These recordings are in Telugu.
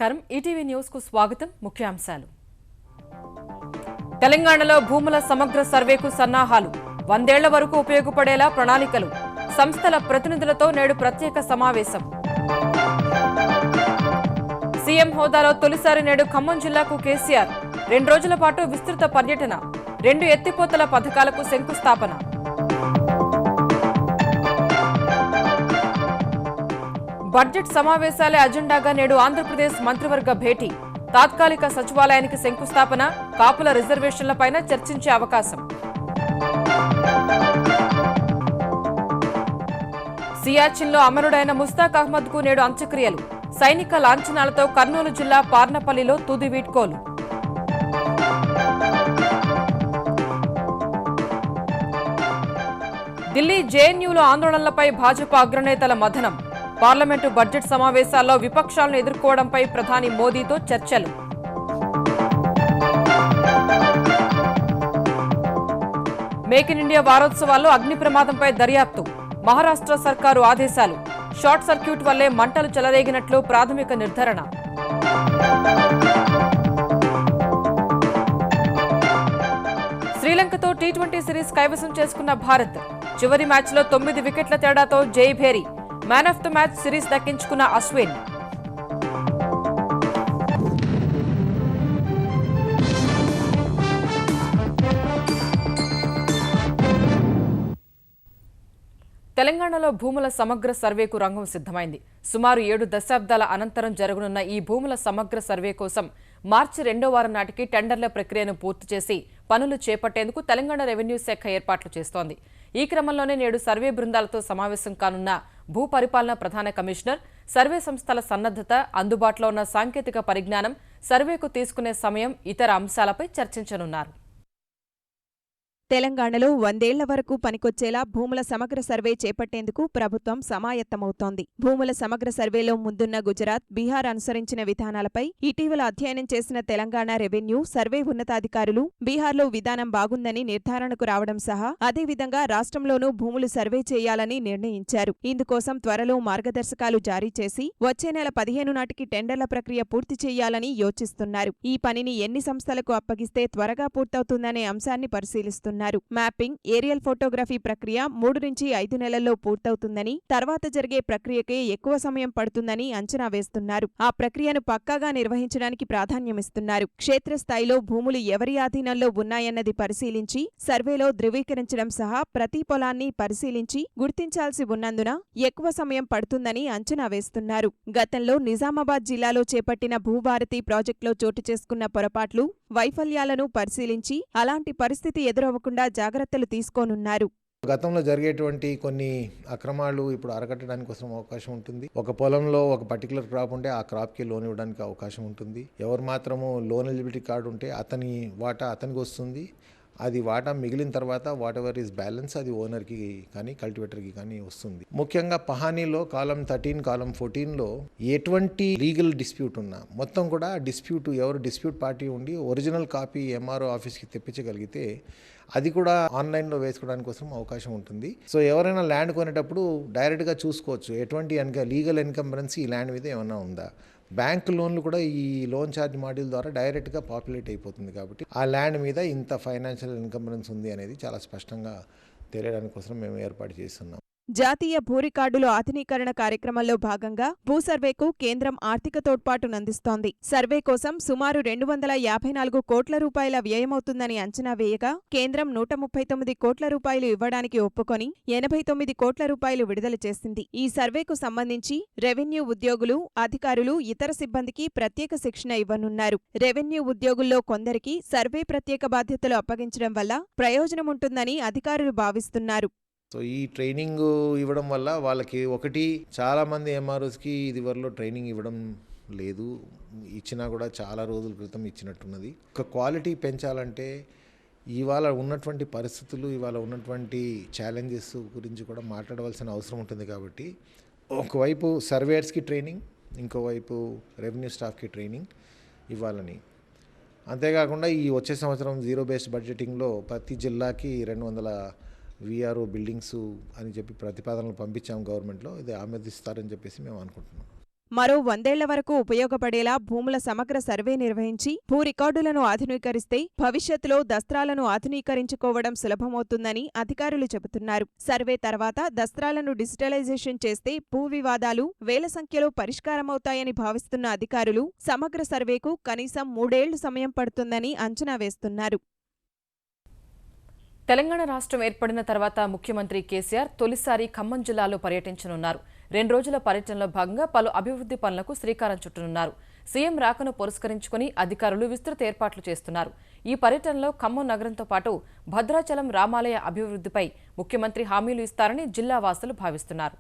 నమస్కారం ఈటీవీ న్యూస్ కు స్వాగతం ముఖ్యాంశాలు తెలంగాణలో భూముల సమగ్ర సర్వేకు సన్నాహాలు 100 ఏళ్ల వరకు ఉపయోగపడేలా ప్రణాళికలు సంస్థల ప్రతినిధులతో నేడు ప్రత్యేక సమావేశం సీఎం హోదాలో తొలిసారి నేడు ఖమ్మం జిల్లాకు కేసీఆర్ 2 రోజుల పాటు విస్తృత పర్యటన 2 ఎత్తిపోతల పథకాలకు శంకుస్థాపన బడ్జెట్ సమావేశాలే అజెండాగా నేడు ఆంధ్రప్రదేశ్ మంత్రివర్గ భేటీ తాత్కాలిక సచివాలయానికి శంకుస్థాపన కాపుల రిజర్వేషన్లపైన చర్చించే అవకాశం సియాచిన్లో అమరుడైన ముస్తాక్ అహ్మద్ కు నేడు అంత్యక్రియలు సైనిక లాంఛనాలతో కర్నూలు జిల్లా పార్నపల్లిలో తుది వీడ్కోలు ఢిల్లీ జేఎన్యూలో ఆందోళనలపై భాజపా అగ్రనేతల మథనం పార్లమెంటు బడ్జెట్ సమావేశాల్లో విపక్షాలను ఎదుర్కోవడంపై ప్రధాని మోదీతో చర్చలు మేక్ ఇన్ ఇండియా వారోత్సవాల్లో అగ్ని ప్రమాదంపై దర్యాప్తు మహారాష్ట్ర సర్కారు ఆదేశాలు షార్ట్ సర్క్యూట్ వల్లే మంటలు చెలరేగినట్లు ప్రాథమిక నిర్ధారణ శ్రీలంకతో టీ20 సిరీస్ కైవసం చేసుకున్న భారత్ చివరి మ్యాచ్లో 9 వికెట్ల తేడాతో జయభేరి man of the match series దక్కించుకున్న అశ్విన్ తెలంగాణలో భూముల సమగ్ర సర్వేకు రంగం సిద్ధమైంది సుమారు 7 దశాబ్దాల అనంతరం జరగనున్న ఈ భూముల సమగ్ర సర్వే కోసం మార్చి 2వ వారం నాటికి టెండర్ల ప్రక్రియను పూర్తి చేసి పనులు చేపట్టేందుకు తెలంగాణ రెవెన్యూ శాఖ ఏర్పాట్లు చేస్తోంది ఈ క్రమంలోనే నేడు సర్వే బృందాలతో సమావేశం కానున్న భూపరిపాలన ప్రధాన కమిషనర్ సర్వే సంస్థల సన్నద్ధత అందుబాటులో ఉన్న సాంకేతిక పరిజ్ఞానం సర్వేకు తీసుకునే సమయం ఇతర అంశాలపై చర్చించనున్నారు తెలంగాణలో 100 ఏళ్ల వరకు పనికొచ్చేలా భూముల సమగ్ర సర్వే చేపట్టేందుకు ప్రభుత్వం సమాయత్తమవుతోంది భూముల సమగ్ర సర్వేలో ముందున్న గుజరాత్ బీహార్ అనుసరించిన విధానాలపై ఇటీవల అధ్యయనం చేసిన తెలంగాణ రెవెన్యూ సర్వే ఉన్నతాధికారులు బీహార్లో విధానం బాగుందని నిర్ధారణకు రావడం సహా అదేవిధంగా రాష్ట్రంలోనూ భూములు సర్వే చేయాలని నిర్ణయించారు ఇందుకోసం త్వరలో మార్గదర్శకాలు జారీ చేసి వచ్చే నెల 15 నాటికి టెండర్ల ప్రక్రియ పూర్తి చేయాలని యోచిస్తున్నారు ఈ పనిని ఎన్ని సంస్థలకు అప్పగిస్తే త్వరగా పూర్తవుతుందనే అంశాన్ని పరిశీలిస్తున్నారు మ్యాపింగ్ ఏరియల్ ఫోటోగ్రఫీ ప్రక్రియ 3 నుంచి 5 నెలల్లో పూర్తవుతుందని తర్వాత జరిగే ప్రక్రియకే ఎక్కువ సమయం పడుతుందని అంచనా వేస్తున్నారు ఆ ప్రక్రియను పక్కాగా నిర్వహించడానికి ప్రాధాన్యమిస్తున్నారు క్షేత్రస్థాయిలో భూములు ఎవరి ఆధీనంలో ఉన్నాయన్నది పరిశీలించి సర్వేలో ధృవీకరించడం సహా ప్రతి పొలాన్ని పరిశీలించి గుర్తించాల్సి ఉన్నందున ఎక్కువ సమయం పడుతుందని అంచనా వేస్తున్నారు గతంలో నిజామాబాద్ జిల్లాలో చేపట్టిన భూభారతి ప్రాజెక్టులో చోటు చేసుకున్న పొరపాట్లు వైఫల్యాలను పరిశీలించి అలాంటి పరిస్థితి ఎదురవ్వకుండా జాగ్రత్తలు తీసుకోనున్నారు గతంలో జరిగేటువంటి కొన్ని అక్రమాలు ఇప్పుడు అరకట్టడానికి కోసం అవకాశం ఉంటుంది ఒక పొలంలో ఒక పర్టికులర్ క్రాప్ ఉంటే ఆ క్రాప్కి లోన్ ఇవ్వడానికి అవకాశం ఉంటుంది ఎవరు మాత్రము లోన్ ఎలిజిబిలిటీ కార్డు ఉంటే అతని వాటా అతనికి వస్తుంది అది వాటా మిగిలిన తర్వాత వాట్ ఎవర్ ఈజ్ బ్యాలెన్స్ అది ఓనర్కి కానీ కల్టివేటర్కి కానీ వస్తుంది ముఖ్యంగా పహానీలో కాలం 13 కాలం 14లో ఎటువంటి లీగల్ డిస్ప్యూట్ ఉన్నా మొత్తం కూడా డిస్ప్యూట్ ఎవరు డిస్ప్యూట్ పార్టీ ఉండి ఒరిజినల్ కాపీ ఎంఆర్ఓ ఆఫీస్కి తెప్పించగలిగితే అది కూడా ఆన్లైన్లో వేసుకోవడానికి కోసం అవకాశం ఉంటుంది సో ఎవరైనా ల్యాండ్ కొనేటప్పుడు డైరెక్ట్గా చూసుకోవచ్చు ఎటువంటి లీగల్ ఎన్కంబరెన్సీ ఈ ల్యాండ్ మీద ఏమైనా ఉందా బ్యాంక్ లోన్లు కూడా ఈ లోన్ ఛార్జ్ మాడ్యూల్ ద్వారా డైరెక్ట్గా పాపులేట్ అయిపోతుంది కాబట్టి ఆ ల్యాండ్ మీద ఇంత ఫైనాన్షియల్ ఇన్కంబరెన్స్ ఉంది అనేది చాలా స్పష్టంగా తెలియడానికి కోసం మేము ఏర్పాటు చేస్తున్నాం జాతీయ భూ రికార్డుల ఆధునీకరణ కార్యక్రమంలో భాగంగా భూ సర్వేకు కేంద్రం ఆర్థిక తోడ్పాటునందిస్తోంది సర్వే కోసం సుమారు 254 కోట్ల రూపాయల వ్యయమవుతుందని అంచనా వేయగా కేంద్రం 139 కోట్ల రూపాయలు ఇవ్వడానికి ఒప్పుకొని 89 కోట్ల రూపాయలు విడుదల చేసింది ఈ సర్వేకు సంబంధించి రెవెన్యూ ఉద్యోగులు అధికారులు ఇతర సిబ్బందికి ప్రత్యేక శిక్షణ ఇవ్వనున్నారు రెవెన్యూ ఉద్యోగుల్లో కొందరికి సర్వే ప్రత్యేక బాధ్యతలు అప్పగించడం వల్ల ప్రయోజనముంటుందని అధికారులు భావిస్తున్నారు సో ఈ ట్రైనింగ్ ఇవ్వడం వల్ల వాళ్ళకి ఒకటి చాలామంది ఎంఆర్ఓస్కి ఇది వరలో ట్రైనింగ్ ఇవ్వడం లేదు ఇచ్చినా కూడా చాలా రోజుల క్రితం ఇచ్చినట్టున్నది ఒక క్వాలిటీ పెంచాలంటే ఇవాళ ఉన్నటువంటి పరిస్థితులు ఇవాళ ఉన్నటువంటి ఛాలెంజెస్ గురించి కూడా మాట్లాడవలసిన అవసరం ఉంటుంది కాబట్టి ఒకవైపు సర్వేయర్స్కి ట్రైనింగ్ ఇంకోవైపు రెవెన్యూ స్టాఫ్కి ట్రైనింగ్ ఇవ్వాలని అంతేకాకుండా ఈ వచ్చే సంవత్సరం జీరో బేస్డ్ బడ్జెటింగ్లో ప్రతి జిల్లాకి 200 వీఆర్ఓ బిల్డింగ్స్ అని చెప్పి ప్రతిపాదనలు పంపించాము గవర్నమెంట్లో ఇది ఆమోదిస్తారని చెప్పేసి మేము అనుకుంటున్నాం మరో 100 ఏళ్ల వరకు ఉపయోగపడేలా భూముల సమగ్ర సర్వే నిర్వహించి భూ రికార్డులను ఆధునీకరిస్తే భవిష్యత్తులో దస్త్రాలను ఆధునీకరించుకోవడం సులభమవుతుందని అధికారులు చెబుతున్నారు. సర్వే తర్వాత దస్త్రాలను డిజిటలైజేషన్ చేస్తే భూ వివాదాలు వేల సంఖ్యలో పరిష్కారమవుతాయని భావిస్తున్న అధికారులు సమగ్ర సర్వేకు కనీసం 3 ఏళ్లు సమయం పడుతుందని అంచనా వేస్తున్నారు. తెలంగాణ రాష్ట్రం ఏర్పడిన తర్వాత ముఖ్యమంత్రి కేసీఆర్ తొలిసారి ఖమ్మం జిల్లాలో పర్యటించనున్నారు. 2 రోజుల పర్యటనలో భాగంగా పలు అభివృద్ధి పనులకు శ్రీకారం చుట్టనున్నారు. సీఎం రాకను పురస్కరించుకుని అధికారులు విస్తృత ఏర్పాట్లు చేస్తున్నారు. ఈ పర్యటనలో ఖమ్మం నగరంతో పాటు భద్రాచలం రామాలయ అభివృద్ధిపై ముఖ్యమంత్రి హామీలు ఇస్తారని జిల్లా వాసులు భావిస్తున్నారు.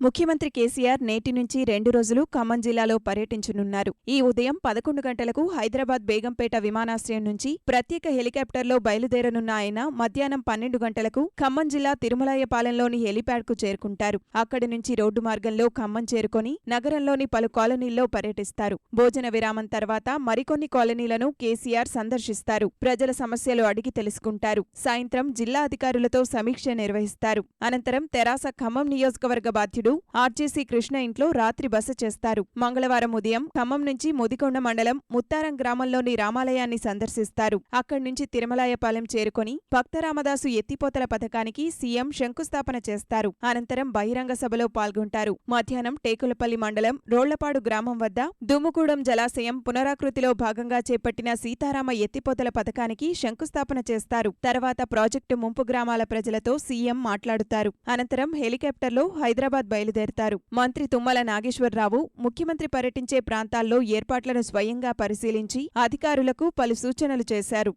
ముఖ్యమంత్రి కేసీఆర్ నేటి నుంచి 2 రోజులు ఖమ్మం జిల్లాలో పర్యటించనున్నారు. ఈ ఉదయం 11 గంటలకు హైదరాబాద్ బేగంపేట విమానాశ్రయం నుంచి ప్రత్యేక హెలికాప్టర్లో బయలుదేరనున్న ఆయన మధ్యాహ్నం 12 గంటలకు ఖమ్మం జిల్లా తిరుమలాయపాలెంలోని హెలిప్యాడ్కు చేరుకుంటారు. అక్కడి నుంచి రోడ్డు మార్గంలో ఖమ్మం చేరుకొని నగరంలోని పలు కాలనీల్లో పర్యటిస్తారు. భోజన విరామం తర్వాత మరికొన్ని కాలనీలను కేసీఆర్ సందర్శిస్తారు. ప్రజల సమస్యలు అడిగి తెలుసుకుంటారు. సాయంత్రం జిల్లా అధికారులతో సమీక్ష నిర్వహిస్తారు. అనంతరం తెరాస ఖమ్మం నియోజకవర్గ బాధ్యుడు ఆర్జేసీ కృష్ణ ఇంట్లో రాత్రి బస చేస్తారు. మంగళవారం ఉదయం ఖమ్మం నుంచి ముదికొండ మండలం ముత్తారం గ్రామంలోని రామాలయాన్ని సందర్శిస్తారు. అక్కడి నుంచి తిరుమలాయపాలెం చేరుకొని భక్తరామదాసు ఎత్తిపోతల పథకానికి సీఎం శంకుస్థాపన చేస్తారు. అనంతరం బహిరంగ సభలో పాల్గొంటారు. మధ్యాహ్నం టేకులపల్లి మండలం రోళ్లపాడు గ్రామం వద్ద దుమ్ముగూడెం జలాశయం పునరాకృతిలో భాగంగా చేపట్టిన సీతారామ ఎత్తిపోతల పథకానికి శంకుస్థాపన చేస్తారు. తర్వాత ప్రాజెక్టు ముంపు గ్రామాల ప్రజలతో సీఎం మాట్లాడుతారు. అనంతరం హెలికాప్టర్లో హైదరాబాద్ బయలుదేరతారు. మంత్రి తుమ్మల నాగేశ్వరరావు ముఖ్యమంత్రి పర్యటించే ప్రాంతాల్లో ఏర్పాట్లను స్వయంగా పరిశీలించి అధికారులకు పలు సూచనలు చేశారు.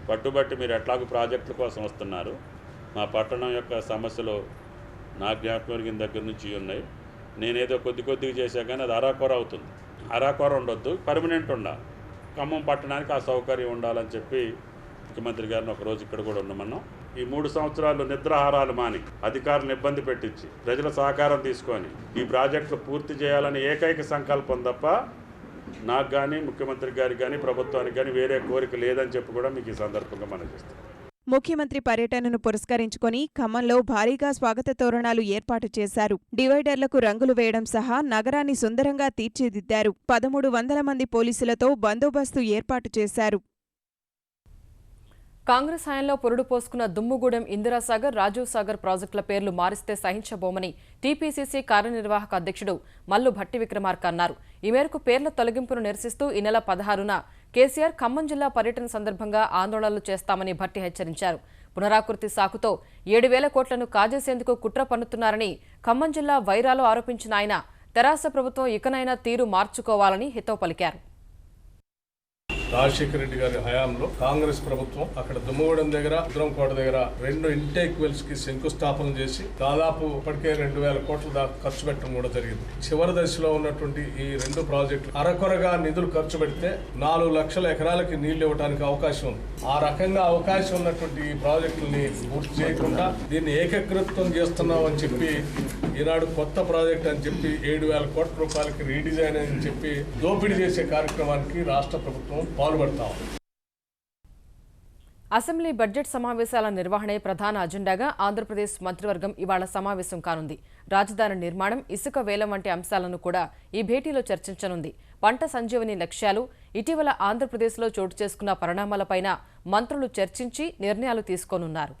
పట్టుబట్టి మీరు ఎట్లాగూ ప్రాజెక్టుల కోసం వస్తున్నారు. మా పట్టణం యొక్క సమస్యలు నా జ్ఞాపకం దగ్గర నుంచి ఉన్నాయి. నేనేదో కొద్దిగా చేశా కానీ అది అరాకొర అవుతుంది. అరాకొర ఉండొద్దు, పర్మనెంట్ ఉండాలి. ఖమ్మం పట్టణానికి ఆ సౌకర్యం ఉండాలని చెప్పి ముఖ్యమంత్రి గారిని ఒకరోజు ఇక్కడ కూడా ఉండమన్నాం. ఈ 3 సంవత్సరాలు నిద్రాహారాలు మాని అధికారులను ఇబ్బంది పెట్టించి ప్రజల సహకారం తీసుకొని ఈ ప్రాజెక్టులు పూర్తి చేయాలని ఏకైక సంకల్పం తప్ప నాకు కానీ ముఖ్యమంత్రి గారికి కానీ ప్రభుత్వానికి కానీ వేరే కోరిక లేదని చెప్పి కూడా మీకు ఈ సందర్భంగా మనం చేస్తాం. ముఖ్యమంత్రి పర్యటనను పురస్కరించుకొని ఖమ్మంలో భారీగా స్వాగత తోరణాలు ఏర్పాటు చేశారు. డివైడర్లకు రంగులు వేయడం సహా నగరాన్ని సుందరంగా తీర్చిదిద్దారు. 1300 మంది పోలీసులతో బందోబస్తు ఏర్పాటు చేశారు. కాంగ్రెస్ హయాంలో పురుడు పోసుకున్న దుమ్ముగూడెం ఇందిరాసాగర్, రాజీవ్ సాగర్ ప్రాజెక్టుల పేర్లు మారిస్తే సహించబోమని టీపీసీసీ కార్యనిర్వాహక అధ్యక్షుడు మల్లు భట్టి విక్రమార్క అన్నారు. ఈ మేరకు పేర్ల తొలగింపును నిరసిస్తూ ఈ నెల 16న కేసీఆర్ ఖమ్మం జిల్లా పర్యటన సందర్భంగా ఆందోళనలు చేస్తామని భట్టి హెచ్చరించారు. పునరాకృతి సాకుతో 7,000 కోట్లను కాజేసేందుకు కుట్ర పన్నుతున్నారని ఖమ్మం జిల్లా వైరాలో ఆరోపించిన ఆయన తెరాస ప్రభుత్వం ఇకనైనా తీరు మార్చుకోవాలని హితవు పలికారు. రాజశేఖర రెడ్డి గారి హయాంలో కాంగ్రెస్ ప్రభుత్వం అక్కడ దుమ్మగూడెం దగ్గర ఉద్రంకోట దగ్గర 2 ఇంటేక్ వెల్స్ కి శంకుస్థాపన చేసి దాదాపు ఇప్పటికే 2,000 కోట్ల దాకా ఖర్చు పెట్టడం కూడా జరిగింది. చివరి దశలో ఉన్నటువంటి ఈ 2 ప్రాజెక్టులు అరకొరగా నిధులు ఖర్చు పెడితే 4 లక్షల ఎకరాలకి నీళ్లు ఇవ్వడానికి అవకాశం ఉంది. ఆ రకంగా అవకాశం ఉన్నటువంటి ఈ ప్రాజెక్టుల్ని పూర్తి చేయకుండా దీన్ని ఏకీకృతం చేస్తున్నాం అని చెప్పి ఈనాడు కొత్త ప్రాజెక్ట్ అని చెప్పి 7,000 కోట్ల రూపాయలకి రీడిజైన్ అని చెప్పి దోపిడీ చేసే కార్యక్రమానికి రాష్ట్ర ప్రభుత్వం పాల్పడతాం. అసెంబ్లీ బడ్జెట్ సమావేశాల నిర్వహణే ప్రధాన అజెండాగా ఆంధ్రప్రదేశ్ మంత్రివర్గం ఇవాళ సమావేశం కానుంది. రాజధాని నిర్మాణం, ఇసుక వేలం వంటి అంశాలను కూడా ఈ భేటీలో చర్చించనుంది. పంట సంజీవని లక్ష్యాలు, ఇటీవల ఆంధ్రప్రదేశ్లో చోటు చేసుకున్న పరిణామాలపైన మంత్రులు చర్చించి నిర్ణయాలు తీసుకోనున్నారు.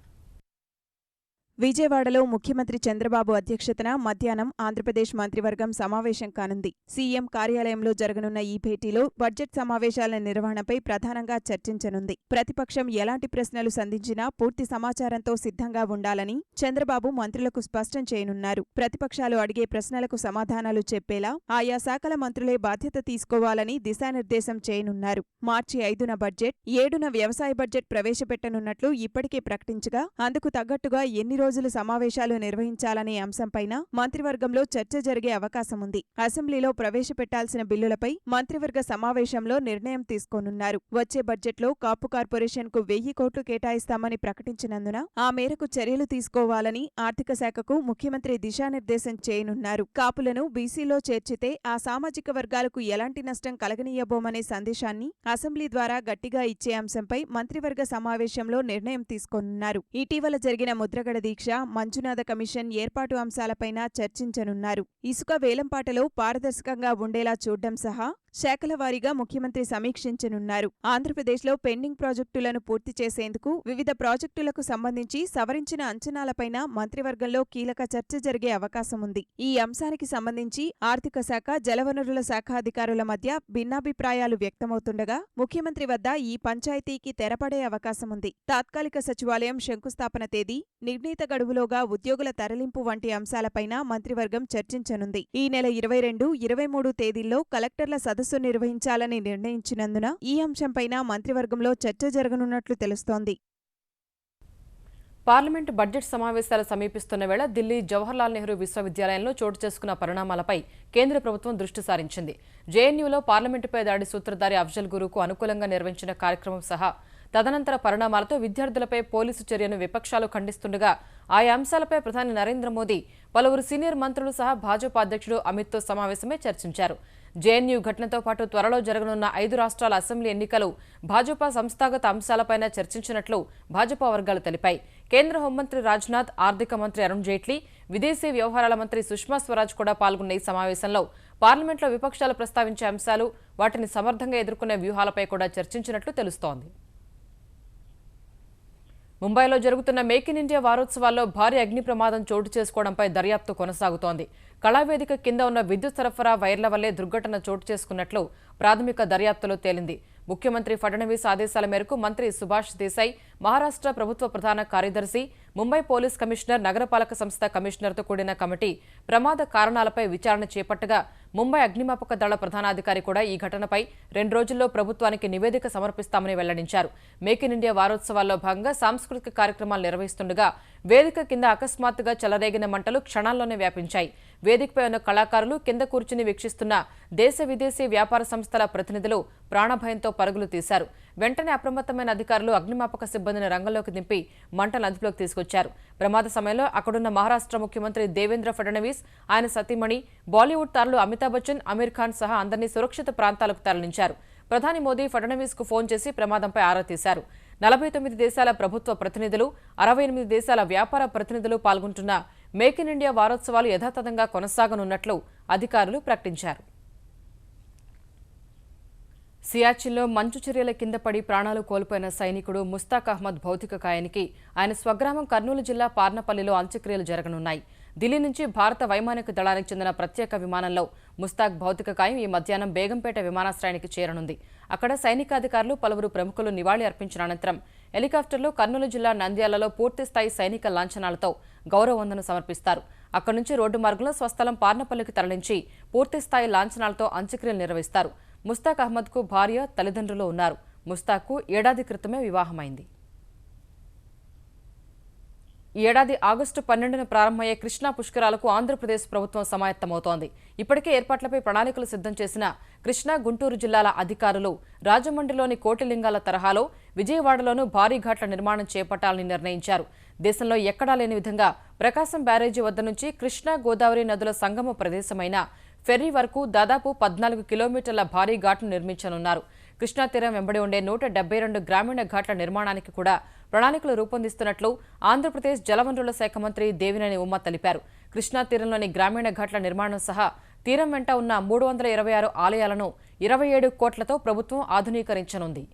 విజయవాడలో ముఖ్యమంత్రి చంద్రబాబు అధ్యక్షతన మధ్యాహ్నం ఆంధ్రప్రదేశ్ మంత్రివర్గం సమావేశం కానుంది. సీఎం కార్యాలయంలో జరగనున్న ఈ భేటీలో బడ్జెట్ సమావేశాల నిర్వహణపై ప్రధానంగా చర్చించనుంది. ప్రతిపక్షం ఎలాంటి ప్రశ్నలు సంధించినా పూర్తి సమాచారంతో సిద్ధంగా ఉండాలని చంద్రబాబు మంత్రులకు స్పష్టం చేయనున్నారు. ప్రతిపక్షాలు అడిగే ప్రశ్నలకు సమాధానాలు చెప్పేలా ఆయా శాఖల మంత్రులే బాధ్యత తీసుకోవాలని దిశానిర్దేశం చేయనున్నారు. మార్చి 5న బడ్జెట్, 7న వ్యవసాయ బడ్జెట్ ప్రవేశపెట్టనున్నట్లు ఇప్పటికే ప్రకటించగా అందుకు తగ్గట్టుగా ఎన్ని రోజులు సమావేశాలు నిర్వహించాలనే అంశంపైన మంత్రివర్గంలో చర్చ జరిగే అవకాశముంది. అసెంబ్లీలో ప్రవేశపెట్టాల్సిన బిల్లులపై మంత్రివర్గ సమావేశంలో నిర్ణయం తీసుకోనున్నారు. వచ్చే బడ్జెట్లో కాపు కార్పొరేషన్కు 1000 కోట్లు కేటాయిస్తామని ప్రకటించినందున ఆ మేరకు చర్యలు తీసుకోవాలని ఆర్థిక శాఖకు ముఖ్యమంత్రి దిశానిర్దేశం చేయనున్నారు. కాపులను బీసీలో చేర్చితే ఆ సామాజిక వర్గాలకు ఎలాంటి నష్టం కలగనీయబోమనే సందేశాన్ని అసెంబ్లీ ద్వారా గట్టిగా ఇచ్చే అంశంపై మంత్రివర్గ సమావేశంలో నిర్ణయం తీసుకోనున్నారు. ఇటీవల జరిగిన ముద్రగడ దీక్ష సమీక్ష, మంజునాథ కమిషన్ ఏర్పాటు అంశాలపైన చర్చించనున్నారు. ఇసుక వేలంపాటలో పారదర్శకంగా ఉండేలా చూడడం సహా శాఖల వారీగా ముఖ్యమంత్రి సమీక్షించనున్నారు. ఆంధ్రప్రదేశ్లో పెండింగ్ ప్రాజెక్టులను పూర్తి చేసేందుకు వివిధ ప్రాజెక్టులకు సంబంధించి సవరించిన అంచనాలపైన మంత్రివర్గంలో కీలక చర్చ జరిగే అవకాశముంది. ఈ అంశానికి సంబంధించి ఆర్థిక శాఖ, జలవనరుల శాఖ అధికారుల మధ్య భిన్నాభిప్రాయాలు వ్యక్తమవుతుండగా ముఖ్యమంత్రి వద్ద ఈ పంచాయతీకి తెరపడే అవకాశముంది. తాత్కాలిక సచివాలయం శంకుస్థాపన తేదీ, నిర్ణీత గడువులోగా ఉద్యోగుల తరలింపు వంటి అంశాలపైన మంత్రివర్గం చర్చించనుంది. ఈ నెల 22, 23 తేదీల్లో కలెక్టర్ల సదస్సు నిర్వహించాలని నిర్ణయించినందున ఈ అంశంపైన మంత్రివర్గంలో చర్చ జరగనున్నట్లు తెలుస్తోంది. పార్లమెంటు బడ్జెట్ సమావేశాలు సమీపిస్తున్న వేళ ఢిల్లీ జవహర్లాల్ నెహ్రూ విశ్వవిద్యాలయంలో చోటు చేసుకున్న పరిణామాలపై కేంద్ర ప్రభుత్వం దృష్టి సారించింది. జేఎన్యూలో పార్లమెంటుపై దాడి సూత్రధారి అఫ్జల్ గురుకు అనుకూలంగా నిర్వహించిన కార్యక్రమం సహా తదనంతర పరిణామాలతో విద్యార్థులపై పోలీసు చర్యను విపక్షాలు ఖండిస్తుండగా ఆయా అంశాలపై ప్రధాని నరేంద్ర మోదీ, పలువురు సీనియర్ మంత్రులు సహా భాజపా అధ్యక్షుడు అమిత్తో సమావేశమై చర్చించారు. జేఎన్యూ ఘటనతో పాటు త్వరలో జరగనున్న 5 రాష్ట్రాల అసెంబ్లీ ఎన్నికలు, భాజపా సంస్థాగత అంశాలపైన చర్చించినట్లు భాజపా వర్గాలు తెలిపాయి. కేంద్ర హోంమంత్రి రాజ్నాథ్, ఆర్థిక మంత్రి అరుణ్ జైట్లీ, విదేశీ వ్యవహారాల మంత్రి సుష్మా స్వరాజ్ కూడా పాల్గొన్న ఈ సమావేశంలో పార్లమెంట్లో విపక్షాలు ప్రస్తావించే అంశాలు, వాటిని సమర్థంగా ఎదుర్కొనే వ్యూహాలపై కూడా చర్చించినట్లు తెలుస్తోంది. ముంబైలో జరుగుతున్న మేక్ ఇన్ ఇండియా వారోత్సవాల్లో భారీ అగ్ని ప్రమాదం చోటు చేసుకోవడంపై దర్యాప్తు కొనసాగుతోంది. కళావేదిక కింద ఉన్న విద్యుత్ సరఫరా వైర్ల వల్లే దుర్ఘటన చోటు చేసుకున్నట్లు ప్రాథమిక దర్యాప్తులో తేలింది. ముఖ్యమంత్రి ఫడ్నవీస్ ఆదేశాల మేరకు మంత్రి సుభాష్ దేశాయ్, మహారాష్ట్ర ప్రభుత్వ ప్రధాన కార్యదర్శి, ముంబై పోలీస్ కమిషనర్, నగరపాలక సంస్థ కమిషనర్తో కూడిన కమిటీ ప్రమాద కారణాలపై విచారణ చేపట్టగా ముంబై అగ్నిమాపక దళ ప్రధానాధికారి కూడా ఈ ఘటనపై 2 రోజుల్లో ప్రభుత్వానికి నివేదిక సమర్పిస్తామని వెల్లడించారు. మేక్ ఇన్ ఇండియా వారోత్సవాల్లో భాగంగా సాంస్కృతిక కార్యక్రమాలు నిర్వహిస్తుండగా వేదిక కింద అకస్మాత్తుగా చెలరేగిన మంటలు క్షణాల్లోనే వ్యాపించాయి. వేదికపై ఉన్న కళాకారులు, కింద కూర్చుని వీక్షిస్తున్న దేశ విదేశీ వ్యాపార సంస్థల ప్రతినిధులు ప్రాణభయంతో పరుగులు తీశారు. వెంటనే అప్రమత్తమైన అధికారులు అగ్నిమాపక సిబ్బందిని రంగంలోకి దింపి మంటలను అదుపులోకి తీసుకొచ్చారు. ప్రమాద సమయంలో అక్కడున్న మహారాష్ట్ర ముఖ్యమంత్రి దేవేంద్ర ఫడ్నవీస్, ఆయన సతీమణి, బాలీవుడ్ తారలు అమితాబ్ బచ్చన్, అమీర్ ఖాన్ సహా అందరినీ సురక్షిత ప్రాంతాలకు తరలించారు. ప్రధాని మోదీ ఫడ్నవీస్ కు ఫోన్ చేసి ప్రమాదంపై ఆరా తీశారు. 49 దేశాల ప్రభుత్వ ప్రతినిధులు, 68 దేశాల వ్యాపార ప్రతినిధులు పాల్గొంటున్న మేక్ ఇన్ ఇండియా వారోత్సవాలు యథాతథంగా కొనసాగనున్నట్లు అధికారులు ప్రకటించారు. సియాచిన్లో మంచు చర్యల కింద పడి ప్రాణాలు కోల్పోయిన సైనికుడు ముస్తాక్ అహ్మద్ భౌతిక కాయానికి ఆయన స్వగ్రామం కర్నూలు జిల్లా పార్నపల్లిలో అంత్యక్రియలు జరగనున్నాయి. ఢిల్లీ నుంచి భారత వైమానిక దళానికి చెందిన ప్రత్యేక విమానంలో ముస్తాక్ భౌతిక కాయం ఈ మధ్యాహ్నం బేగంపేట విమానాశ్రయానికి చేరనుంది. అక్కడ సైనికాధికారులు, పలువురు ప్రముఖులు నివాళి అర్పించిన అనంతరం హెలికాప్టర్లో కర్నూలు జిల్లా నంద్యాలలో పూర్తిస్థాయి సైనిక లాంఛనాలతో గౌరవ వందనం సమర్పిస్తారు. అక్కడి నుంచి రోడ్డు మార్గంలో స్వస్థలం పార్నపల్లికి తరలించి పూర్తిస్థాయి లాంఛనాలతో అంత్యక్రియలు నిర్వహిస్తారు. ముస్తాక్ అహ్మద్కు భార్య, తల్లిదండ్రులు ఉన్నారు. ముస్తాక్కు ఏడాది క్రితమే వివాహమైంది. ఈ ఏడాది ఆగస్టు 12న ప్రారంభమయ్యే కృష్ణా పుష్కరాలకు ఆంధ్రప్రదేశ్ ప్రభుత్వం సమాయత్తమవుతోంది. ఇప్పటికే ఏర్పాట్లపై ప్రణాళికలు సిద్ధం చేసిన కృష్ణా, గుంటూరు జిల్లాల అధికారులు రాజమండ్రిలోని కోటిలింగాల తరహాలో విజయవాడలోనూ భారీ ఘాట్ల నిర్మాణం చేపట్టాలని నిర్ణయించారు. దేశంలో ఎక్కడా లేని విధంగా ప్రకాశం బ్యారేజీ వద్ద నుంచి కృష్ణా, గోదావరి నదుల సంగమ ప్రదేశమైన ఫెర్రీ వరకు దాదాపు 14 కిలోమీటర్ల భారీ ఘాట్ను నిర్మించనున్నారు. కృష్ణా తీరం వెంబడి ఉండే 172 గ్రామీణ ఘాట్ల నిర్మాణానికి కూడా ప్రణాళికలు రూపొందిస్తున్నట్లు ఆంధ్రప్రదేశ్ జలవనరుల శాఖ మంత్రి దేవినేని ఉమ తెలిపారు. కృష్ణా తీరంలోని గ్రామీణ ఘాట్ల నిర్మాణం సహా తీరం వెంట ఉన్న 326 ఆలయాలను 27 కోట్లతో ప్రభుత్వం ఆధునీకరించనుంది.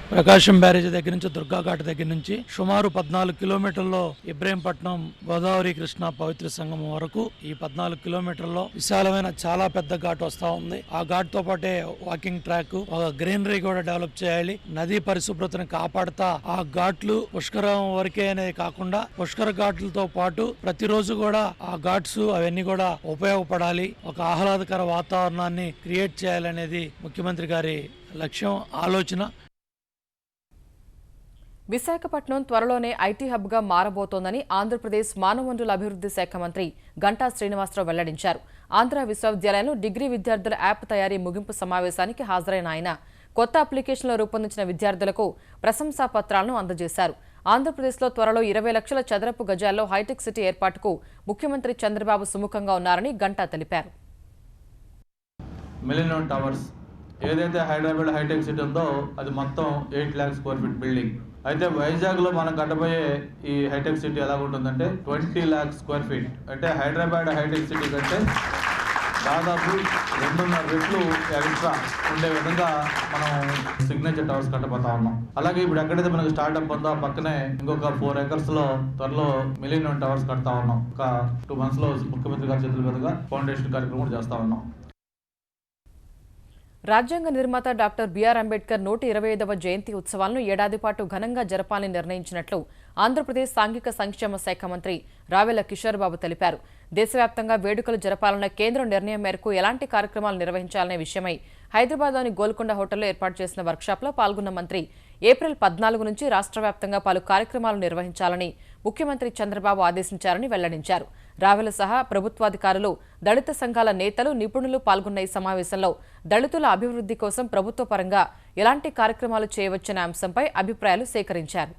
ప్రకాశం బ్యారేజ్ దగ్గర నుంచి, దుర్గాఘాట్ దగ్గర నుంచి సుమారు 14 కిలోమీటర్లో ఇబ్రహీంపట్నం గోదావరి కృష్ణా పవిత్ర సంగమం వరకు ఈ 14 కిలోమీటర్లో విశాలమైన చాలా పెద్ద ఘాట్ వస్తా ఉంది. ఆ ఘాట్ తో పాటే వాకింగ్ ట్రాక్, ఒక గ్రీనరీ కూడా డెవలప్ చేయాలి. నదీ పరిశుభ్రతను కాపాడుతా ఆ ఘాట్లు పుష్కరం వరకే అనేది కాకుండా పుష్కర ఘాట్లతో పాటు ప్రతిరోజు కూడా ఆ ఘాట్స్ అవన్నీ కూడా ఉపయోగపడాలి. ఒక ఆహ్లాదకర వాతావరణాన్ని క్రియేట్ చేయాలనేది ముఖ్యమంత్రి గారి లక్ష్యం, ఆలోచన. విశాఖపట్నం త్వరలోనే ఐటీ హబ్గా మారబోతోందని ఆంధ్రప్రదేశ్ మానవ వనరుల అభివృద్ధి శాఖ మంత్రి గంటా శ్రీనివాసరావు వెల్లడించారు. ఆంధ్ర విశ్వవిద్యాలయంలో డిగ్రీ విద్యార్థుల యాప్ తయారీ ముగింపు సమావేశానికి హాజరైన ఆయన కొత్త అప్లికేషన్లు రూపొందించిన విద్యార్థులకు ప్రశంసా పత్రాలను అందజేశారు. ఆంధ్రప్రదేశ్లో త్వరలో 20 లక్షల చదరపు గజాల్లో హైటెక్ సిటీ ఏర్పాటుకు ముఖ్యమంత్రి చంద్రబాబు సుముఖంగా ఉన్నారని గంటా తెలిపారు. మిలినియం టవర్స్ ఏదైతే హైదరాబాద్ హైటెక్ సిటీ ఉందో అది మొత్తం 8 లాక్ స్క్వేర్ ఫీట్ బిల్డింగ్. అయితే వైజాగ్లో మనం కట్టబోయే ఈ హైటెక్ సిటీ ఎలా ఉంటుందంటే 20 lakh square feet. అంటే హైదరాబాద్ హైటెక్ సిటీ కంటే దాదాపు 2.5 రెట్లు ఎక్స్ట్రా ఉండే విధంగా మనం సిగ్నేచర్ టవర్స్ కట్టబోతా ఉన్నాం. అలాగే ఇప్పుడు ఎక్కడైతే మనకు స్టార్ట్అప్ ఉందో పక్కనే ఇంకొక 4 acres లో త్వరలో మిలీనియం టవర్స్ కడతా ఉన్నాం. ఒక 2 months లో ముఖ్యమంత్రి గారి చేతుల మీదుగా ఫౌండేషన్ కార్యక్రమం కూడా చేస్తా ఉన్నాం. రాజ్యాంగ నిర్మాత డాక్టర్ బిఆర్ అంబేద్కర్ 125వ జయంతి ఉత్సవాలను ఏడాది పాటు ఘనంగా జరపాలని నిర్ణయించినట్లు ఆంధ్రప్రదేశ్ సాంఘిక సంక్షేమ శాఖ మంత్రి రావెల కిషోర్ బాబు తెలిపారు. దేశవ్యాప్తంగా వేడుకలు జరపాలన్న కేంద్రం నిర్ణయం మేరకు ఎలాంటి కార్యక్రమాలు నిర్వహించాలనే విషయమై హైదరాబాద్లోని గోల్కొండ హోటల్లో ఏర్పాటు చేసిన వర్క్షాప్లో పాల్గొన్న మంత్రి ఏప్రిల్ 14 నుంచి రాష్ట్ర వ్యాప్తంగా పలు కార్యక్రమాలు నిర్వహించాలని ముఖ్యమంత్రి చంద్రబాబు ఆదేశించారని వెల్లడించారు. రావెల సహా ప్రభుత్వాధికారులు, దళిత సంఘాల నేతలు, నిపుణులు పాల్గొన్న ఈ సమావేశంలో దళితుల అభివృద్ధి కోసం ప్రభుత్వ పరంగా ఎలాంటి కార్యక్రమాలు చేయవచ్చనే అంశంపై అభిప్రాయాలు సేకరించారు.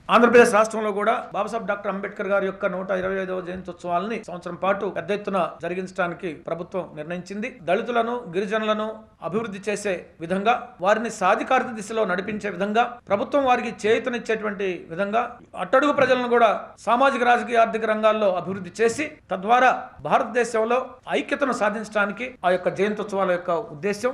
ఆంధ్రప్రదేశ్ రాష్ట్రంలో కూడా బాబాసాహెబ్ డాక్టర్ అంబేద్కర్ గారి యొక్క 125వ జయంత్యోత్సవాలని సంవత్సరం పాటు పెద్ద ఎత్తున జరిగించడానికి ప్రభుత్వం నిర్ణయించింది. దళితులను, గిరిజనులను అభివృద్ధి చేసే విధంగా, వారిని సాధికారత దిశలో నడిపించే విధంగా, ప్రభుత్వం వారికి చేయూతనిచ్చేటువంటి విధంగా, అట్టడుగు ప్రజలను కూడా సామాజిక, రాజకీయ, ఆర్థిక రంగాల్లో అభివృద్ధి చేసి తద్వారా భారతదేశంలో ఐక్యతను సాధించడానికి ఆ యొక్క జయంత్యోత్సవాల యొక్క ఉద్దేశం.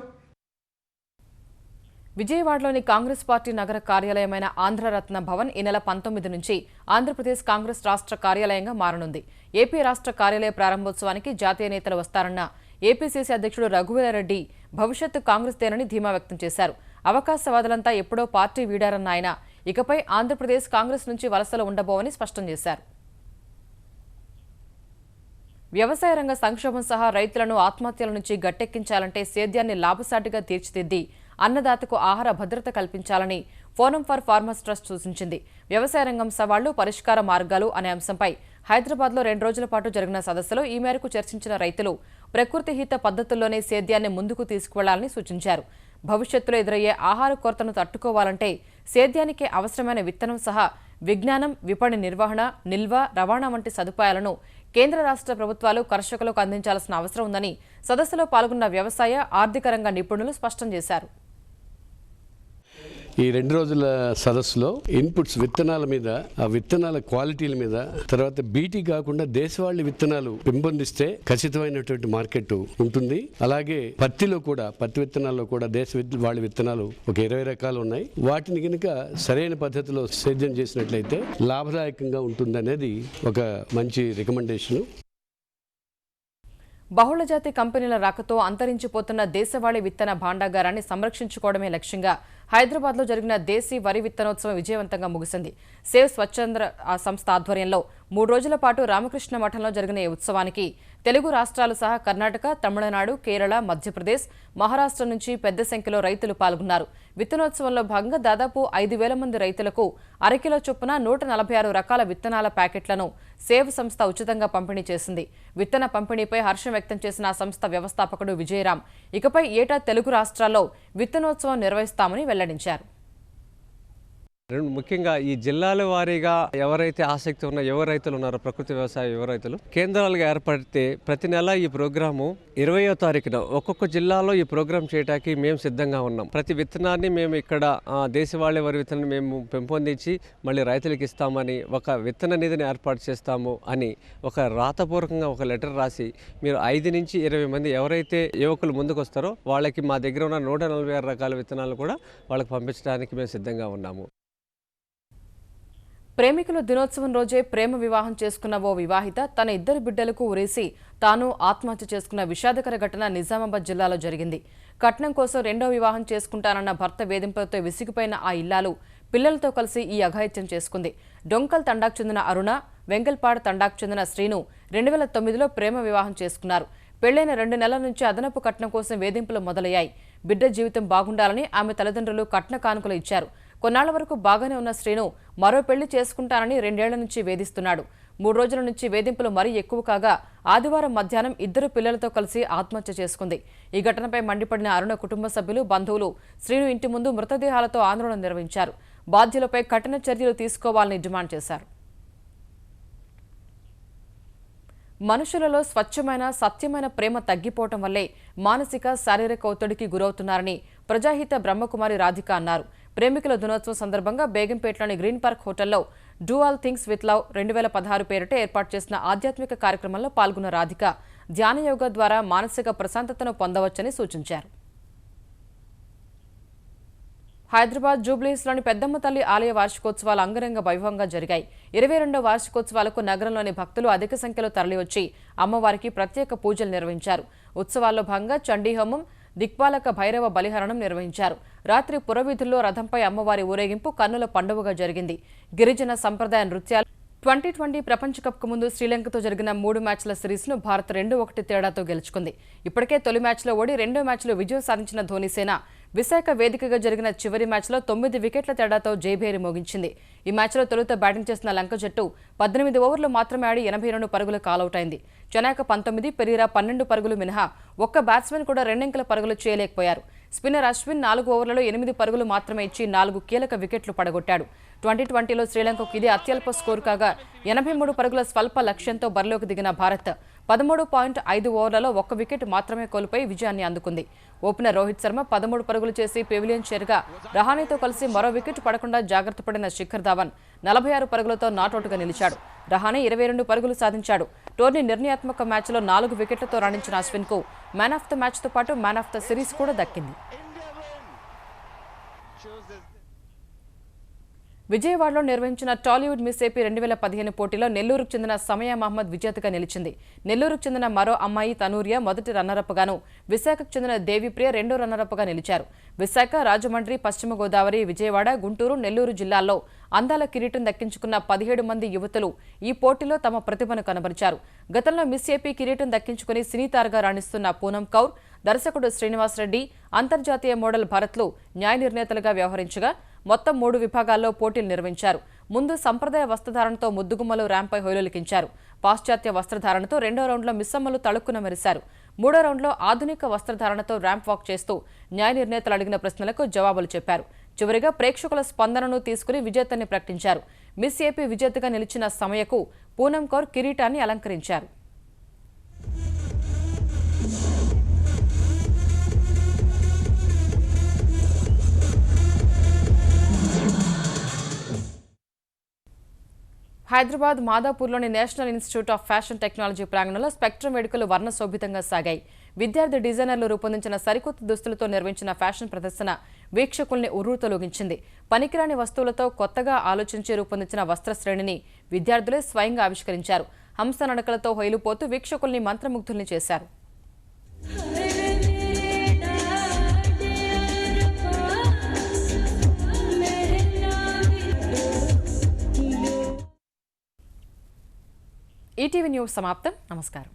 విజయవాడలోని కాంగ్రెస్ పార్టీ నగర కార్యాలయమైన ఆంధ్రరత్న భవన్ ఈ నెల 19 నుంచి ఆంధ్రప్రదేశ్ కాంగ్రెస్ రాష్ట్ర కార్యాలయంగా మారనుంది. ఏపీ రాష్ట్ర కార్యాలయ ప్రారంభోత్సవానికి జాతీయ నేతలు వస్తారన్న ఏపీసీసీ అధ్యక్షుడు రఘువీరారెడ్డి భవిష్యత్తు కాంగ్రెస్దేనని ధీమా వ్యక్తం చేశారు. అవకాశవాదులంతా ఎప్పుడో పార్టీ వీడారన్న ఆయన ఇకపై ఆంధ్రప్రదేశ్ కాంగ్రెస్ నుంచి వలసలు ఉండబోవని స్పష్టం చేశారు. వ్యవసాయ రంగ సంక్షోభం సహా రైతులను ఆత్మహత్యల నుంచి గట్టెక్కించాలంటే సేద్యాన్ని లాభసాటిగా తీర్చిదిద్ది అన్నదాతకు ఆహార భద్రత కల్పించాలని ఫోరం ఫర్ ఫార్మర్స్ ట్రస్ట్ సూచించింది. వ్యవసాయ రంగం సవాళ్లు, పరిష్కార మార్గాలు అనే అంశంపై హైదరాబాద్లో 2 రోజుల పాటు జరిగిన సదస్సులో ఈ మేరకు చర్చించిన రైతులు ప్రకృతి హిత పద్ధతుల్లోనే సేద్యాన్ని ముందుకు తీసుకువెళ్లాలని సూచించారు. భవిష్యత్తులో ఎదురయ్యే ఆహార కొరతను తట్టుకోవాలంటే సేద్యానికి అవసరమైన విత్తనం సహా విజ్ఞానం, విపణి నిర్వహణ, నిల్వ, రవాణా వంటి సదుపాయాలను కేంద్ర రాష్ట్ర ప్రభుత్వాలు కర్షకులకు అందించాల్సిన అవసరం ఉందని సదస్సులో పాల్గొన్న వ్యవసాయ, ఆర్థిక రంగ నిపుణులు స్పష్టం చేశారు. ఈ 2 రోజుల సదస్సులో ఇన్పుట్స్, విత్తనాల మీద, ఆ విత్తనాల క్వాలిటీల మీద, తర్వాత బీటీ కాకుండా దేశవాళీ విత్తనాలు పెంపొందిస్తే ఖచ్చితమైనటువంటి మార్కెట్ ఉంటుంది. అలాగే పత్తిలో కూడా, పత్తి విత్తనాల్లో కూడా దేశవాళీ విత్తనాలు ఒక 20 రకాలు ఉన్నాయి. వాటిని కనుక సరైన పద్ధతిలో సేద్యం చేసినట్లయితే లాభదాయకంగా ఉంటుందనేది ఒక మంచి రికమెండేషన్. బహుళజాతి కంపెనీల రాకతో అంతరించిపోతున్న దేశవాళీ విత్తన భాండాగారాన్ని సంరక్షించుకోవడమే లక్ష్యంగా హైదరాబాద్లో జరిగిన దేశీ వరి విత్తనోత్సవం విజయవంతంగా ముగిసింది. సేవ్ స్వచ్ఛంద సంస్థ ఆధ్వర్యంలో 3 రోజుల పాటు రామకృష్ణ మఠంలో జరిగిన ఈ ఉత్సవానికి తెలుగు రాష్ట్రాలు సహా కర్ణాటక, తమిళనాడు, కేరళ, మధ్యప్రదేశ్, మహారాష్ట్ర నుంచి పెద్ద సంఖ్యలో రైతులు పాల్గొన్నారు. విత్తనోత్సవంలో భాగంగా దాదాపు 5,000 మంది రైతులకు అరకిలో చొప్పున 146 రకాల విత్తనాల ప్యాకెట్లను సేవ్ సంస్థ ఉచితంగా పంపిణీ చేసింది. విత్తన పంపిణీపై హర్షం వ్యక్తం చేసిన ఆ సంస్థ వ్యవస్థాపకుడు విజయరాం ఇకపై ఏటా తెలుగు రాష్ట్రాల్లో విత్తనోత్సవం నిర్వహిస్తామని వెల్లడించారు. ముఖ్యంగా ఈ జిల్లాల వారీగా ఎవరైతే ఆసక్తి ఉన్న యువ రైతులు ఉన్నారో, ప్రకృతి వ్యవసాయ యువ రైతులు కేంద్రాలుగా ఏర్పడితే ప్రతి నెల ఈ ప్రోగ్రాము 20వ తారీఖున ఒక్కొక్క జిల్లాలో ఈ ప్రోగ్రాం చేయడానికి మేము సిద్ధంగా ఉన్నాం. ప్రతి విత్తనాన్ని మేము ఇక్కడ దేశవాళీ వరి విత్తనాన్ని మేము పెంపొందించి మళ్ళీ రైతులకు ఇస్తామని, ఒక విత్తన నిధిని ఏర్పాటు చేస్తాము అని ఒక రాతపూర్వకంగా ఒక లెటర్ రాసి మీరు 5 నుంచి 20 మంది ఎవరైతే యువకులు ముందుకు వస్తారో వాళ్ళకి మా దగ్గర ఉన్న 146 రకాల విత్తనాలు కూడా వాళ్ళకి పంపించడానికి మేము సిద్ధంగా ఉన్నాము. ప్రేమికుల దినోత్సవం రోజే ప్రేమ వివాహం చేసుకున్న ఓ వివాహిత తన 2 బిడ్డలకు ఉరేసి తాను ఆత్మహత్య చేసుకున్న విషాదకర ఘటన నిజామాబాద్ జిల్లాలో జరిగింది. కట్నం కోసం 2వ వివాహం చేసుకుంటానన్న భర్త వేధింపులతో విసిగిపోయిన ఆ ఇల్లాలు పిల్లలతో కలిసి ఈ అఘాయిత్యం చేసుకుంది. డొంకల్ తండాకు చెందిన అరుణ, వెంగల్పాడ్ తండాకు చెందిన శ్రీను 2009లో ప్రేమ వివాహం చేసుకున్నారు. పెళ్లైన 2 నెలల నుంచి అదనపు కట్నం కోసం వేధింపులు మొదలయ్యాయి. బిడ్డ జీవితం బాగుండాలని ఆమె తల్లిదండ్రులు కట్న కానుకలు ఇచ్చారు. కొన్నాళ్ల వరకు బాగానే ఉన్న శ్రీను మరో పెళ్లి చేసుకుంటానని 2 ఏళ్ల నుంచి వేధిస్తున్నాడు. 3 రోజుల నుంచి వేధింపులు మరీ ఎక్కువ కాగా ఆదివారం మధ్యాహ్నం 2 పిల్లలతో కలిసి ఆత్మహత్య చేసుకుంది. ఈ ఘటనపై మండిపడిన అరుణ కుటుంబ సభ్యులు, బంధువులు శ్రీను ఇంటి ముందు మృతదేహాలతో ఆందోళన నిర్వహించారు. బాధ్యులపై కఠిన చర్యలు తీసుకోవాలని డిమాండ్ చేశారు. మనుషులలో స్వచ్ఛమైన, సత్యమైన ప్రేమ తగ్గిపోవటం వల్లే మానసిక, శారీరక ఒత్తిడికి గురవుతున్నారని ప్రజాహిత బ్రహ్మకుమారి రాధిక అన్నారు. ప్రేమికుల దినోత్సవం సందర్భంగా బేగంపేటలోని గ్రీన్ పార్క్ హోటల్లో do all things with love 2016 పేరిట ఏర్పాటు చేసిన ఆధ్యాత్మిక కార్యక్రమంలో పాల్గొన్న రాధిక ధ్యాన యోగా ద్వారా మానసిక ప్రశాంతతను పొందవచ్చని సూచించారు. హైదరాబాద్ జూబ్లీహిల్స్లోని పెద్దమ్మ తల్లి ఆలయ వార్షికోత్సవాలు అంగరంగ వైభవంగా జరిగాయి. 22వ వార్షికోత్సవాలకు నగరంలోని భక్తులు అధిక సంఖ్యలో తరలివచ్చి అమ్మవారికి ప్రత్యేక పూజలు నిర్వహించారు. ఉత్సవాల్లో భాగంగా చండీహోమం, దిక్పాలక భైరవ బలిహరణం నిర్వహించారు. రాత్రి పురవీధుల్లో రథంపై అమ్మవారి ఊరేగింపు కన్నుల పండుగగా జరిగింది. గిరిజన సంప్రదాయ నృత్యాలు 2020 ప్రపంచ కప్కు ముందు శ్రీలంకతో జరిగిన 3 మ్యాచ్ల సిరీస్ను భారత్ 2-1 తేడాతో గెలుచుకుంది. ఇప్పటికే తొలి మ్యాచ్లో ఓడి రెండో మ్యాచ్లో విజయం సాధించిన ధోనీసేన విశాఖ వేదికగా జరిగిన చివరి మ్యాచ్లో 9 వికెట్ల తేడాతో జయభేరి మోగించింది. ఈ మ్యాచ్లో తొలుత బ్యాటింగ్ చేసిన లంక జట్టు 18 ఓవర్లు మాత్రమే ఆడి 82 పరుగులు కాలౌట్ అయింది. చనాక 19, పెరీరా 12 పరుగులు మినహా ఒక్క బ్యాట్స్మెన్ కూడా 2 అంకెల పరుగులు చేయలేకపోయారు. స్పిన్నర్ అశ్విన్ 4 ఓవర్లలో 8 పరుగులు మాత్రమే ఇచ్చి 4 కీలక వికెట్లు పడగొట్టాడు. 2020లో శ్రీలంకకు ఇది అత్యల్ప స్కోరు కాగా 83 పరుగుల స్వల్ప లక్ష్యంతో బరిలోకి దిగిన భారత్ 13.5 ఓవర్లలో 1 వికెట్ మాత్రమే కోల్పోయి విజయాన్ని అందుకుంది. ఓపెనర్ రోహిత్ శర్మ 13 పరుగులు చేసి పెవిలియన్ చేరగా రహానీతో కలిసి మరో వికెట్ పడకుండా జాగ్రత్త పడిన శిఖర్ ధావన్ 46 పరుగులతో నాటౌట్గా నిలిచాడు. రహానే 22 పరుగులు సాధించాడు. టోర్నీ నిర్ణయాత్మక మ్యాచ్లో 4 వికెట్లతో రాణించిన అశ్విన్కు మ్యాన్ ఆఫ్ ద మ్యాచ్తో పాటు మ్యాన్ ఆఫ్ ద సిరీస్ కూడా దక్కింది. విజయవాడలో నిర్వహించిన టాలీవుడ్ మిస్ ఏపీ 2015 పోటీలో నెల్లూరుకు చెందిన సమయా మహమ్మద్ విజేతగా నిలిచింది. నెల్లూరుకు చెందిన మరో అమ్మాయి తనూరియా మొదటి రన్నరప్ గాను, విశాఖకు చెందిన దేవిప్రియ రెండో రన్నరప్ గా నిలిచారు. విశాఖ, రాజమండ్రి, పశ్చిమ గోదావరి, విజయవాడ, గుంటూరు, నెల్లూరు జిల్లాల్లో అందాల కిరీటం దక్కించుకున్న 17 మంది యువతులు ఈ పోటీలో తమ ప్రతిభను కనబరిచారు. గతంలో మిస్ ఏపీ కిరీటం దక్కించుకుని సినీతారగా రాణిస్తున్న పూనం కౌర్, దర్శకుడు శ్రీనివాస్ రెడ్డి, అంతర్జాతీయ మోడల్ భరత్లు న్యాయ నిర్ణేతలుగా వ్యవహరించగా మొత్తం 3 విభాగాల్లో పోటీలు నిర్వహించారు. ముందు సంప్రదాయ వస్త్రధారణతో ముద్దుగుమ్మలు ర్యాంపై హొయలులికించారు. పాశ్చాత్య వస్త్రధారణతో రెండో రౌండ్లో మిస్సమ్మలు తళుక్కున మెరిశారు. మూడో రౌండ్లో ఆధునిక వస్త్రధారణతో ర్యాంప్ వాక్ చేస్తూ న్యాయ నిర్ణేతలు అడిగిన ప్రశ్నలకు జవాబులు చెప్పారు. చివరిగా ప్రేక్షకుల స్పందనను తీసుకుని విజేతని ప్రకటించారు. మిస్ ఏపీ విజేతగా నిలిచిన సమయకు పూనం కౌర్ కిరీటాన్ని అలంకరించారు. హైదరాబాద్ మాదాపూర్లోని national institute of fashion technology ప్రాంగణంలో స్పెక్ట్రమ్ వేడుకలు వర్ణశోభితంగా సాగాయి. విద్యార్థి డిజైనర్లు రూపొందించిన సరికొత్త దుస్తులతో నిర్వహించిన ఫ్యాషన్ ప్రదర్శన వీక్షకుల్ని ఉర్రూతలూగించింది. పనికిరాని వస్తువులతో కొత్తగా ఆలోచించి రూపొందించిన వస్త్ర శ్రేణిని విద్యార్థులే స్వయంగా ఆవిష్కరించారు. హంస నడకలతో హొయిలుపోతూ వీక్షకుల్ని మంత్రముగ్ధుల్ని చేశారు. ఈటీవీ న్యూస్ సమాప్తం. నమస్కారం.